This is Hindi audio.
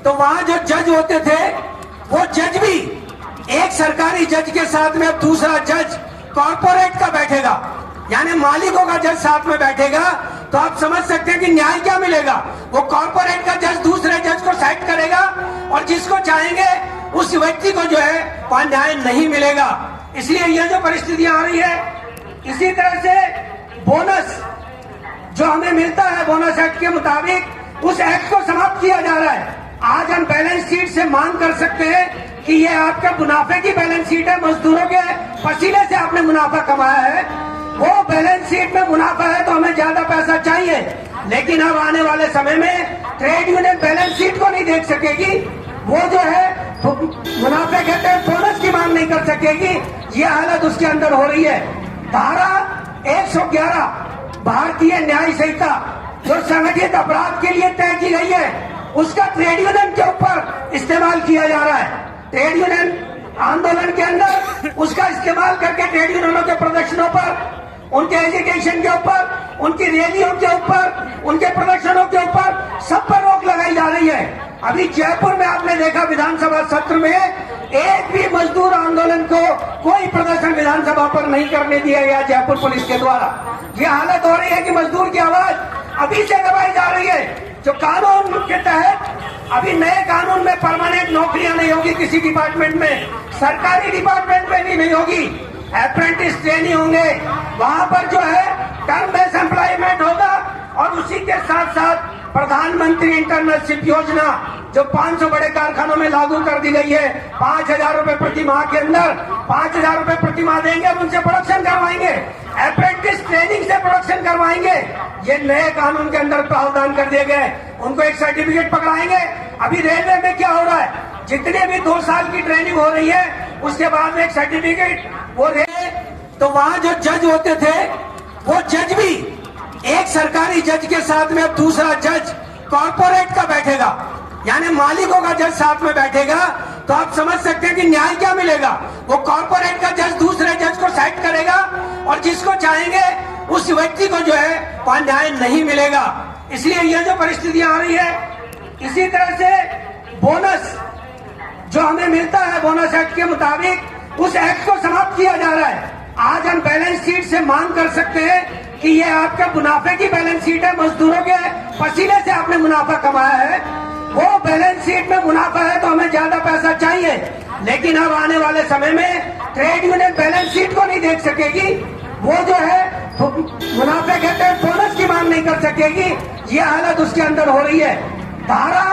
तो वहां जो जज होते थे वो जज भी एक सरकारी जज के साथ में अब दूसरा जज कॉर्पोरेट का बैठेगा, यानी मालिकों का जज साथ में बैठेगा, तो आप समझ सकते हैं कि न्याय क्या मिलेगा। वो कॉर्पोरेट का जज दूसरे जज को साइड करेगा और जिसको चाहेंगे उस व्यक्ति को जो है वहां न्याय नहीं मिलेगा। इसलिए ये जो परिस्थितियां आ रही है, इसी तरह से बोनस जो हमें मिलता है बोनस एक्ट के मुताबिक, उस एक्ट को समाप्त किया जा रहा है। आज हम बैलेंस शीट से मांग कर सकते हैं कि ये आपका मुनाफे की बैलेंस शीट है, मजदूरों के पसीने से आपने मुनाफा कमाया है, वो बैलेंस शीट में मुनाफा है तो हमें ज्यादा पैसा चाहिए। लेकिन अब आने वाले समय में ट्रेड यूनियन बैलेंस शीट को नहीं देख सकेगी, वो जो है मुनाफे कहते हैं बोनस की मांग नहीं कर सकेगी। ये हालत उसके अंदर हो रही है। धारा 111 भारतीय न्याय संहिता जो संगठित अपराध के लिए तय की गई है, उसका ट्रेड यूनियन के ऊपर इस्तेमाल किया जा रहा है। ट्रेड यूनियन आंदोलन के अंदर उसका इस्तेमाल करके ट्रेड यूनियनों के प्रदर्शनों पर, उनके एजुकेशन के ऊपर, उनकी रैलियों के ऊपर, उनके प्रदर्शनों के ऊपर सब पर रोक लगाई जा रही है। अभी जयपुर में आपने देखा विधानसभा सत्र में एक भी मजदूर आंदोलन को कोई प्रदर्शन विधानसभा पर नहीं करने दिया गया जयपुर पुलिस के द्वारा। ये हालत हो रही है कि मजदूर की आवाज अभी से दबाई जा रही है। जो कानून के तहत अभी नए कानून में परमानेंट नौकरियां नहीं होगी किसी डिपार्टमेंट में, सरकारी डिपार्टमेंट में भी नहीं होगी, अप्रेंटिस ट्रेनिंग होंगे, वहां पर जो है टर्म बेस्ड एम्प्लॉयमेंट होगा। और उसी के साथ साथ प्रधानमंत्री इंटर्नशिप योजना जो 500 बड़े कारखानों में लागू कर दी गई है, 5,000 रुपए प्रति माह के अंदर 5,000 रुपए प्रति माह देंगे और उनसे प्रोडक्शन करवाएंगे, अप्रेंटिस ट्रेनिंग से प्रोडक्शन करवाएंगे। ये नए कानून के अंदर प्रावधान कर दिए गए। उनको एक सर्टिफिकेट पकड़ाएंगे। अभी रेलवे में क्या हो रहा है, जितने भी 2 साल की ट्रेनिंग हो रही है उसके बाद में एक सर्टिफिकेट वो तो वहां जो जज होते थे वो जज भी एक सरकारी जज के साथ में अब दूसरा जज कॉर्पोरेट का बैठेगा, यानी मालिकों का जज साथ में बैठेगा, तो आप समझ सकते हैं कि न्याय क्या मिलेगा। वो कॉर्पोरेट का जज दूसरे जज को साइड करेगा और जिसको चाहेंगे उस व्यक्ति को जो है वहां न्याय नहीं मिलेगा। इसलिए ये जो परिस्थितियां आ रही है, इसी तरह से बोनस जो हमें मिलता है बोनस एक्ट के मुताबिक, उस एक्ट को समाप्त किया जा रहा है। आज हम बैलेंस शीट से मांग कर सकते हैं कि ये आपका मुनाफे की बैलेंस शीट है, मजदूरों के पसीने से आपने मुनाफा कमाया है, वो बैलेंस शीट में मुनाफा है तो हमें ज्यादा पैसा चाहिए। लेकिन अब आने वाले समय में ट्रेड यूनियन बैलेंस शीट को नहीं देख सकेगी, वो जो है मुनाफे कहते हैं बोनस की मांग नहीं कर सकेगी। ये हालत उसके अंदर हो रही है। धारा